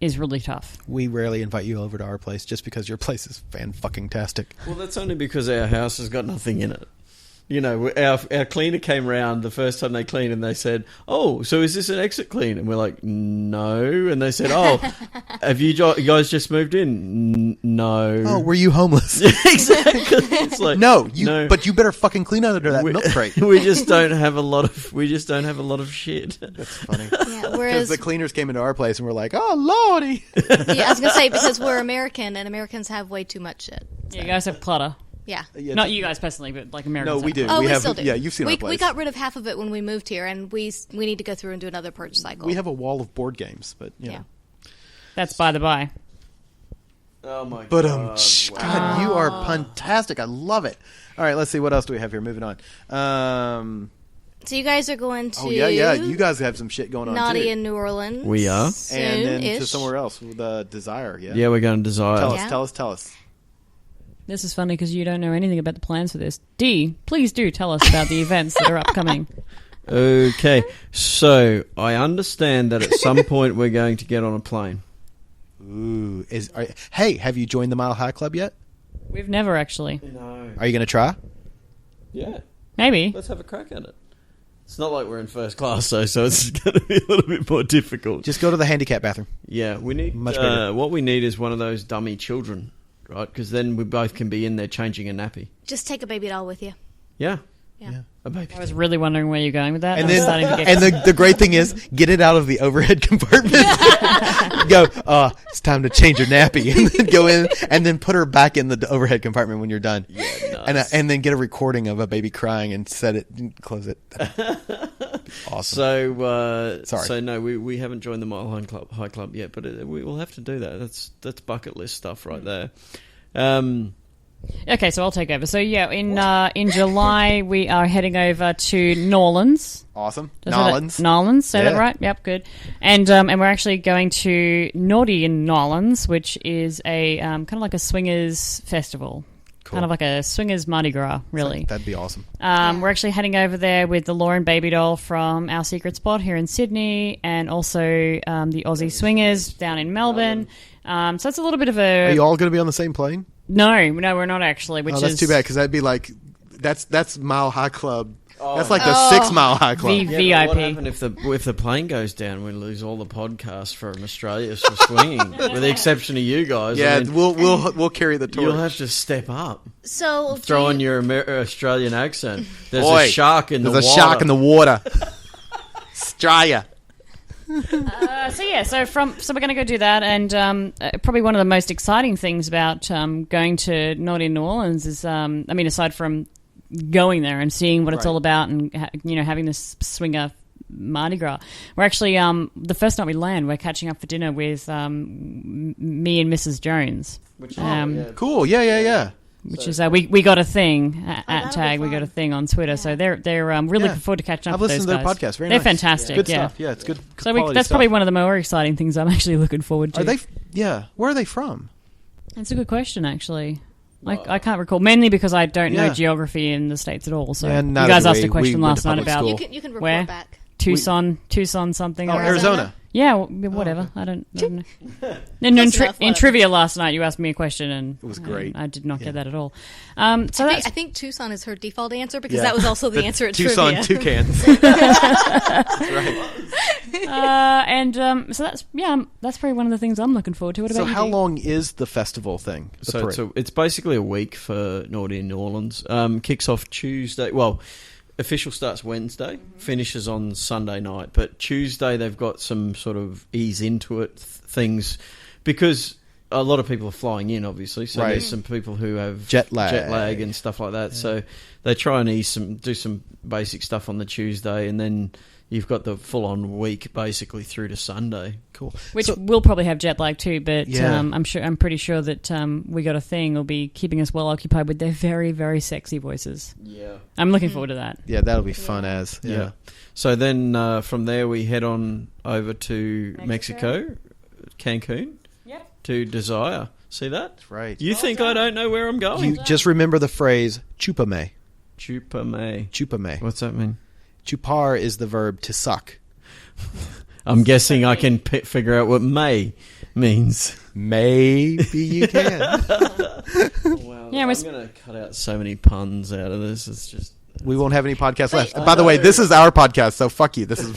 Speaker 4: is really tough.
Speaker 1: We rarely invite you over to our place just because your place is fan-fucking-tastic.
Speaker 3: Well, that's only because our house has got nothing in it. Our cleaner came round the first time they cleaned, and they said, "Oh, so is this an exit clean?" And we're like, "No." And they said, "Oh, have you guys just moved in?" No.
Speaker 1: Oh, were you homeless?
Speaker 3: Exactly. It's like
Speaker 1: no,
Speaker 3: no.
Speaker 1: But you better fucking clean under that milk crate.
Speaker 3: We just don't have a lot of shit.
Speaker 1: That's funny.
Speaker 2: Yeah,
Speaker 1: Because
Speaker 2: whereas
Speaker 1: the cleaners came into our place and we're like, "Oh, lordy."
Speaker 2: I was gonna say because we're American and Americans have way too much shit.
Speaker 4: You guys have clutter.
Speaker 2: Yeah.
Speaker 4: Not you guys personally, but like Americans.
Speaker 1: No, we
Speaker 4: have
Speaker 1: do.
Speaker 4: clutter.
Speaker 2: Oh, we
Speaker 1: have.
Speaker 2: still do.
Speaker 1: Yeah, you've seen our place.
Speaker 2: We got rid of half of it when we moved here, and we need to go through and do another purge cycle.
Speaker 1: We have a wall of board games, but
Speaker 2: Yeah.
Speaker 4: That's by the by.
Speaker 3: Oh my
Speaker 1: But
Speaker 3: god!
Speaker 1: God, you are fantastic. I love it. All right, let's see what else do we have here. Moving on.
Speaker 2: So you guys are going to
Speaker 1: Oh yeah. You guys have some shit going on
Speaker 2: Naughty
Speaker 1: too.
Speaker 2: in New Orleans.
Speaker 3: We are.
Speaker 1: And then to
Speaker 2: soon-ish.
Speaker 1: somewhere else with Desire. Yeah.
Speaker 3: Yeah, we're going to Desire.
Speaker 1: Tell us.
Speaker 4: This is funny because you don't know anything about the plans for this. Dee, please do tell us about the events that are upcoming.
Speaker 3: Okay, so I understand that at some point we're going to get on a plane.
Speaker 1: Ooh, hey, have you joined the Mile High Club yet?
Speaker 4: We've never actually.
Speaker 3: No.
Speaker 1: Are you going to try?
Speaker 3: Yeah.
Speaker 4: Maybe.
Speaker 3: Let's have a crack at it. It's not like we're in first class, though, so it's going to be a little bit more difficult.
Speaker 1: Just go to the handicap bathroom.
Speaker 3: Yeah, we need
Speaker 1: Much bigger.
Speaker 3: what we need is one of those dummy children, right? Because then we both can be in there changing a nappy.
Speaker 2: Just take a baby doll with you.
Speaker 3: Yeah,
Speaker 2: Yeah.
Speaker 3: a baby.
Speaker 4: I was really wondering where you're going with that.
Speaker 1: And
Speaker 4: I'm
Speaker 1: then,
Speaker 4: starting to get
Speaker 1: and the great thing is, get it out of the overhead compartment. Go, it's time to change your nappy, and then go in, and then put her back in the overhead compartment when you're done.
Speaker 3: Yeah, nice.
Speaker 1: And then get a recording of a baby crying and set it, and close it. Awesome.
Speaker 3: So,
Speaker 1: Sorry.
Speaker 3: So no, we haven't joined the Mile High Club yet, but we will have to do that. That's bucket list stuff right there.
Speaker 4: Okay, so I'll take over. So yeah, in July we are heading over to New Orleans.
Speaker 1: Awesome.
Speaker 4: Nolans, say that
Speaker 1: Yeah.
Speaker 4: right? Yep, good. And we're actually going to Naughty in Nolans, which is a kind of like a swingers festival.
Speaker 1: Cool.
Speaker 4: Kind of like a swingers Mardi Gras, really.
Speaker 1: That'd be awesome.
Speaker 4: We're actually heading over there with the Lauren Baby doll from our secret spot here in Sydney, and also the Aussie Swingers down in Melbourne. So it's a little bit of a...
Speaker 1: Are you all going to be on the same plane?
Speaker 4: No, we're not actually. Which
Speaker 1: That's
Speaker 4: is
Speaker 1: too bad, because that'd be like, that's Mile High Club. That's like the 6 Mile High Club.
Speaker 4: V-
Speaker 3: Yeah, but what
Speaker 4: VIP.
Speaker 3: happens if the plane goes down? We lose all the podcasts from Australia for swinging, with the exception of you guys.
Speaker 1: Yeah,
Speaker 3: I mean,
Speaker 1: we'll carry the torch.
Speaker 3: you'll have to step up.
Speaker 2: So
Speaker 3: Throw on your Australian accent. There's
Speaker 1: Boy,
Speaker 3: a shark in the water.
Speaker 1: There's a shark in the water. Australia.
Speaker 4: So So we're going to go do that, and probably one of the most exciting things about going to Naughty New Orleans is, aside from going there and seeing what it's all about, and having this swinger Mardi Gras, we're actually the first night we land, we're catching up for dinner with me and Mrs. Jones, which
Speaker 1: cool, yeah.
Speaker 4: Which is we got a thing at Tag. We got a thing on Twitter, so they're really looking forward to catching up.
Speaker 1: I've
Speaker 4: with those
Speaker 1: listened to their
Speaker 4: guys.
Speaker 1: podcast. Very
Speaker 4: they're
Speaker 1: nice.
Speaker 4: fantastic.
Speaker 1: Good stuff. Yeah, it's good.
Speaker 4: So that's probably one of the more exciting things I'm actually looking forward to.
Speaker 1: Are they? Yeah. Where are they from?
Speaker 4: That's a good question, actually. I can't recall, mainly because I don't know geography in the States at all. So you guys asked a question last night about
Speaker 2: you can report
Speaker 4: where?
Speaker 2: back.
Speaker 4: Tucson something.
Speaker 1: Oh, Arizona.
Speaker 4: Yeah, whatever. I don't know. In trivia last night, you asked me a question, and
Speaker 1: it was great.
Speaker 4: I did not get that at all.
Speaker 2: I think Tucson is her default answer because that was also the answer at
Speaker 1: Tucson
Speaker 2: trivia.
Speaker 1: Toucans. That's right.
Speaker 4: So that's probably one of the things I'm looking forward to. What about you?
Speaker 1: So how long is the festival thing?
Speaker 3: So it's basically a week for Naughty in New Orleans. Kicks off Tuesday. Well, official starts Wednesday, finishes on Sunday night. But Tuesday they've got some sort of ease into it things because a lot of people are flying in, obviously. So there's some people who have
Speaker 1: jet lag
Speaker 3: and stuff like that. Yeah. So they try and do some basic stuff on the Tuesday, and then you've got the full-on week basically through to Sunday.
Speaker 1: Cool.
Speaker 4: Which will probably have jet lag too, but I'm pretty sure that We Got a Thing will be keeping us well occupied with their very, very sexy voices.
Speaker 3: Yeah.
Speaker 4: I'm looking forward to that.
Speaker 1: Yeah, that'll be fun as. Yeah.
Speaker 3: So then from there we head on over to Mexico Cancun. Yep. To Desire. See that?
Speaker 1: That's right.
Speaker 3: You think I don't know where I'm going?
Speaker 1: You just remember the phrase chupame.
Speaker 3: Chupame. What's that mean?
Speaker 1: Chupar is the verb to suck.
Speaker 3: I'm guessing I can figure out what may means.
Speaker 1: Maybe you can.
Speaker 3: Wow, I'm going to cut out so many puns out of this. It's just...
Speaker 1: We won't have any podcasts left. By the way, this is our podcast, so fuck you. This is.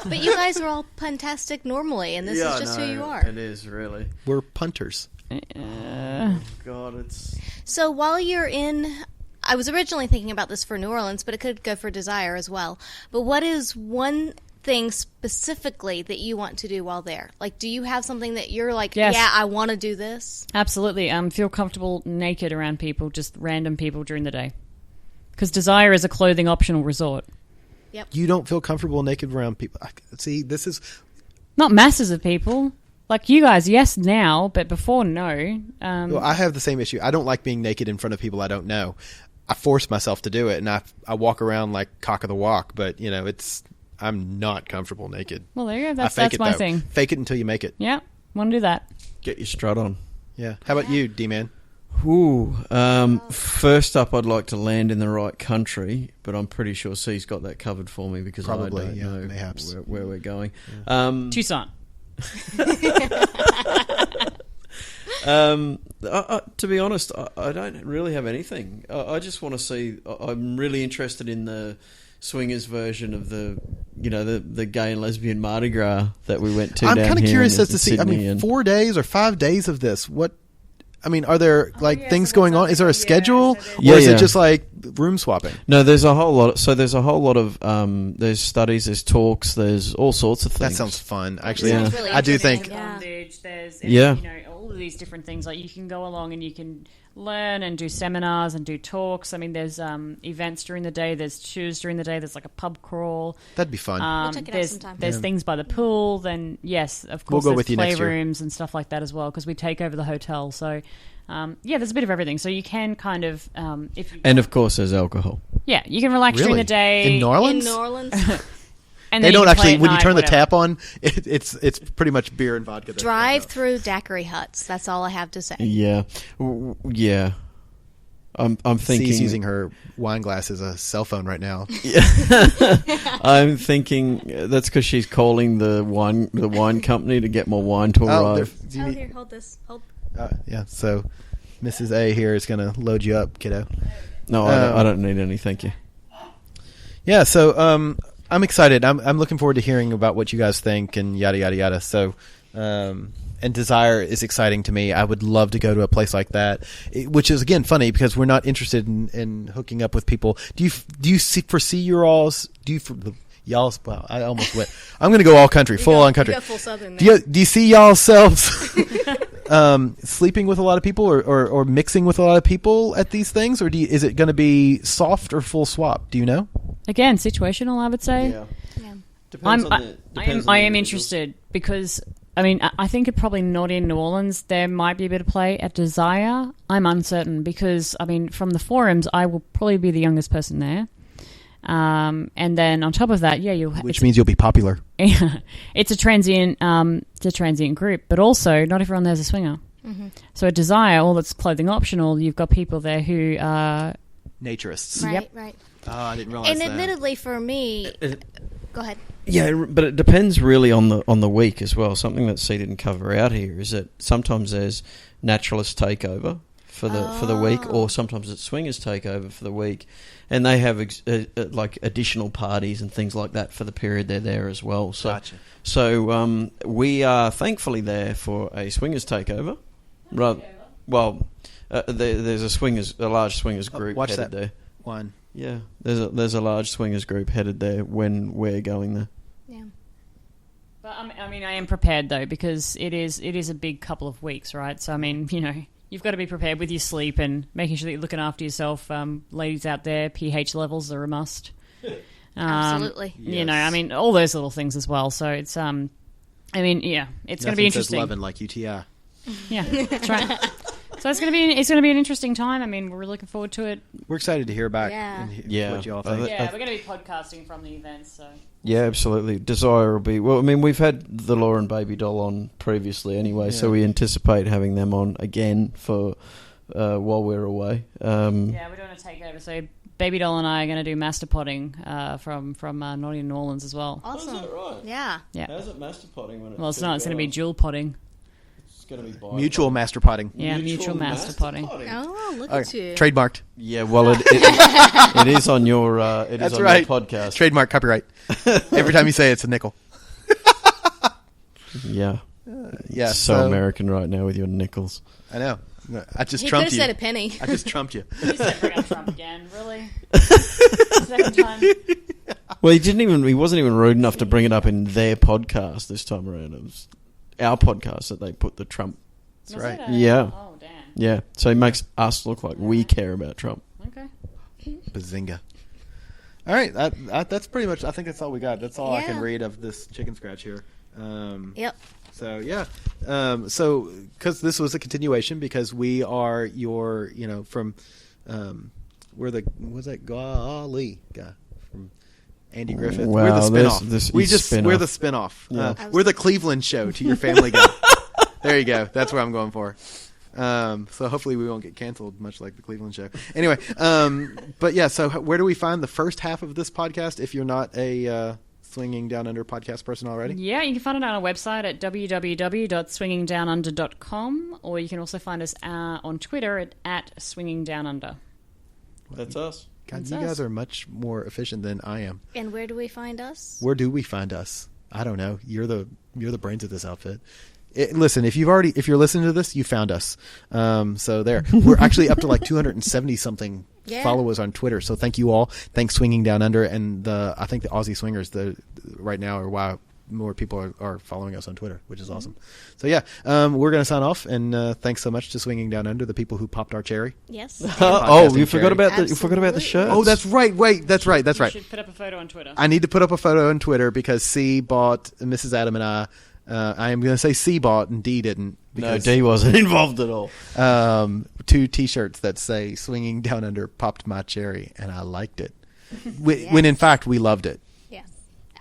Speaker 2: But you guys are all puntastic normally, and this is just who you are.
Speaker 3: It is, really.
Speaker 1: We're punters.
Speaker 3: God, it's...
Speaker 2: So while you're in... I was originally thinking about this for New Orleans, but it could go for Desire as well. But what is one thing specifically that you want to do while there? Like, do you have something that you're like,
Speaker 4: yes.
Speaker 2: I want to do this?
Speaker 4: Absolutely. Feel comfortable naked around people, just random people during the day. Because Desire is a clothing optional resort.
Speaker 2: Yep.
Speaker 1: You don't feel comfortable naked around people. See, this is...
Speaker 4: Not masses of people. Like you guys, yes, now, but before, no.
Speaker 1: Well, I have the same issue. I don't like being naked in front of people I don't know. I force myself to do it, and I walk around like cock of the walk, but, I'm not comfortable naked.
Speaker 4: Well, there you go. That's my thing.
Speaker 1: Fake it until you make it.
Speaker 4: Yeah, want to do that.
Speaker 3: Get your strut on.
Speaker 1: Yeah. How about you, D-Man?
Speaker 3: First up, I'd like to land in the right country, but I'm pretty sure C's got that covered for me because I don't know
Speaker 1: mayhaps.
Speaker 3: where we're going.
Speaker 1: Yeah.
Speaker 4: Tucson.
Speaker 3: To be honest, I don't really have anything. I just want to see. I'm really interested in the swingers version of the gay and lesbian Mardi Gras that we went to.
Speaker 1: I'm
Speaker 3: kind
Speaker 1: of curious as to
Speaker 3: Sydney.
Speaker 1: see. 4 days or 5 days of this. What? Are there things going on? Is there a schedule, or is it just like room swapping?
Speaker 3: No, there's a whole lot. So there's a whole lot of there's studies, there's talks, there's all sorts of things.
Speaker 1: That sounds fun. Actually,
Speaker 2: Really
Speaker 1: I do think.
Speaker 4: There's all of these different things. Like you can go along and you can learn and do seminars and do talks. There's events during the day. There's shows during the day. There's like a pub crawl.
Speaker 1: That'd be fun.
Speaker 2: We'll check it out sometime.
Speaker 4: There's things by the pool. Then yes, of course,
Speaker 1: we'll go
Speaker 4: there's
Speaker 1: with you next year.
Speaker 4: playrooms and stuff like that as well because we take over the hotel. So there's a bit of everything. So you can kind of
Speaker 3: and of course there's alcohol.
Speaker 4: Yeah, you can relax during the day
Speaker 1: in New Orleans.
Speaker 4: And
Speaker 1: they don't actually. When you turn the
Speaker 4: whatever.
Speaker 1: tap on, it's pretty much beer and vodka.
Speaker 2: Drive-through daiquiri huts. That's all I have to say.
Speaker 3: Yeah, yeah. I'm thinking.
Speaker 1: She's using her wine glass as a cell phone right now.
Speaker 3: Yeah. I'm thinking that's because she's calling the wine company to get more wine to arrive.
Speaker 2: Here, hold this. Hold.
Speaker 1: Yeah. So, Mrs. A here is going to load you up, kiddo.
Speaker 3: No, I don't need any. Thank you.
Speaker 1: Yeah. So, I'm excited. I'm looking forward to hearing about what you guys think and yada yada yada. So, and Desire is exciting to me. I would love to go to a place like that, which is again funny because we're not interested in hooking up with people. Do you foresee your alls? Y'all, well, I almost went. I'm going to go all country, full on country.
Speaker 2: You go full Southern.
Speaker 1: Do you see y'all selves sleeping with a lot of people or mixing with a lot of people at these things, or is it going to be soft or full swap? Do you know?
Speaker 4: Again, situational, I would say.
Speaker 3: Yeah.
Speaker 2: Yeah.
Speaker 4: I am interested because, I mean, I think it probably not in New Orleans. There might be a bit of play at Desire. I'm uncertain because, I mean, from the forums, I will probably be the youngest person there. And then on top of that,
Speaker 1: Which means you'll be popular.
Speaker 4: It's a transient group, but also not everyone there's a swinger. Mm-hmm. So at Desire, all that's clothing optional, you've got people there who are
Speaker 1: naturists.
Speaker 2: Right,
Speaker 4: Yep.
Speaker 2: right.
Speaker 1: Oh, I didn't realize
Speaker 2: And
Speaker 1: that.
Speaker 2: admittedly, for me, go ahead.
Speaker 3: Yeah, but it depends really on the week as well. Something that C didn't cover out here is that sometimes there's naturalist takeover for the week, or sometimes it's swingers takeover for the week, and they have like additional parties and things like that for the period they're there as well. So,
Speaker 1: Gotcha.
Speaker 3: So we are thankfully there for a swingers takeover. Right. Well, there's a large swingers group
Speaker 1: watch
Speaker 3: headed
Speaker 1: that
Speaker 3: there.
Speaker 1: one.
Speaker 3: Yeah, there's a large swingers group headed there when we're going there.
Speaker 2: Yeah.
Speaker 4: But I mean, I am prepared though because it is a big couple of weeks, right? So I mean, you've got to be prepared with your sleep and making sure that you're looking after yourself. Ladies out there, pH levels are a must.
Speaker 2: Absolutely.
Speaker 1: Yes.
Speaker 4: I mean, all those little things as well. So it's I mean, yeah, it's going to be interesting.
Speaker 1: Loving like UTI.
Speaker 4: Yeah, that's right. So it's going to be an interesting time. I mean, we're looking forward to it.
Speaker 1: We're excited to hear back.
Speaker 2: Yeah.
Speaker 1: And
Speaker 3: Yeah.
Speaker 1: what you all think.
Speaker 4: Yeah, we're going to be podcasting from the events. So
Speaker 3: Yeah, absolutely. Desire will be... Well, I mean, we've had the Law and Baby Doll on previously anyway, so we anticipate having them on again for while we're away.
Speaker 4: yeah, we're doing a takeover. So Baby Doll and I are going to do master potting from Naughty New Orleans as well.
Speaker 2: Awesome.
Speaker 3: Oh, is that right?
Speaker 2: Yeah.
Speaker 4: Yeah.
Speaker 3: How's it master potting when it's...
Speaker 4: Well, it's not. It's going to be dual potting.
Speaker 3: It's going to be
Speaker 1: Mutual master potting.
Speaker 4: Yeah, mutual master potting.
Speaker 2: Oh, look
Speaker 1: Okay,
Speaker 2: at you.
Speaker 1: trademarked.
Speaker 3: Yeah, well, it is on your
Speaker 1: That's
Speaker 3: your
Speaker 1: right.
Speaker 3: podcast.
Speaker 1: Trademark, copyright. Every time you say it, it's a nickel.
Speaker 3: Yeah.
Speaker 1: Yeah.
Speaker 3: So American right now with your nickels.
Speaker 1: I know. I just
Speaker 2: He could
Speaker 1: trumped
Speaker 2: have
Speaker 1: you.
Speaker 2: said a penny.
Speaker 1: I just trumped you.
Speaker 4: You said bring up Trump again, really? Second time.
Speaker 3: Well, he wasn't even rude enough to bring it up in their podcast this time around. It was our podcast that they put the Trump.
Speaker 1: That's right.
Speaker 3: Yeah.
Speaker 4: Oh, damn.
Speaker 3: Yeah. So he makes us look like we care about Trump.
Speaker 4: Okay.
Speaker 1: Bazinga. All right. That's pretty much, I think that's all we got. That's all I can
Speaker 2: Yeah.
Speaker 1: read of this chicken scratch here.
Speaker 2: Yep.
Speaker 1: So, yeah. So, because this was a continuation, because we are your, from, we're the, was that Golly guy from Andy Griffith?
Speaker 3: Wow,
Speaker 1: we're the spinoff.
Speaker 3: this
Speaker 1: We're
Speaker 3: is
Speaker 1: the
Speaker 3: spinoff.
Speaker 1: spinoff.
Speaker 3: Yeah.
Speaker 1: We're the Cleveland show to your Family Guy. There you go. That's what I'm going for. So hopefully we won't get canceled, much like the Cleveland show. Anyway, but yeah, so where do we find the first half of this podcast if you're not a Swinging Down Under podcast person already?
Speaker 4: Yeah, you can find it on our website at www.swingingdownunder.com, or you can also find us on Twitter at swingingdownunder.
Speaker 3: That's us.
Speaker 1: God,
Speaker 4: That's
Speaker 1: you
Speaker 4: us.
Speaker 1: guys are much more efficient than I am.
Speaker 2: And where do we find us?
Speaker 1: Where do we find us? I don't know. You're the brains of this outfit. Listen, if you're listening to this, you found us. So there, we're actually up to like 270 something followers on Twitter. So thank you all. Thanks Swinging Down Under, and I think the Aussie Swingers right now are why more people are following us on Twitter, which is awesome. So yeah, we're gonna sign off, and thanks so much to Swinging Down Under, the people who popped our cherry.
Speaker 2: Yes.
Speaker 3: You forgot about the shirt.
Speaker 1: Oh, that's right. Wait, that's right. That's right.
Speaker 4: You should put up a photo on Twitter.
Speaker 1: I need to put up a photo on Twitter because C bought Mrs. Adam and I. I am going to say C bought and D didn't.
Speaker 3: No, D wasn't involved at all.
Speaker 1: 2 T-shirts that say "Swinging Down Under popped my cherry," and I liked it. When in fact we loved it.
Speaker 2: Yes.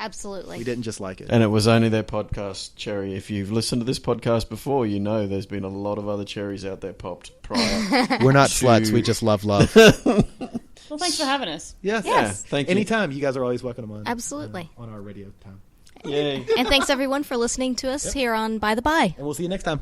Speaker 2: Absolutely.
Speaker 1: We didn't just like it.
Speaker 3: And it was only their podcast cherry. If you've listened to this podcast before, you know there's been a lot of other cherries out there popped prior.
Speaker 1: We're not sluts. We just love love.
Speaker 4: Well, thanks for having us.
Speaker 1: Yes.
Speaker 3: Yeah, thank you.
Speaker 1: Anytime. You guys are always welcome on.
Speaker 2: Absolutely.
Speaker 1: On our radio time.
Speaker 3: Yay.
Speaker 2: And thanks everyone for listening to us here on By the By.
Speaker 1: And we'll see you next time.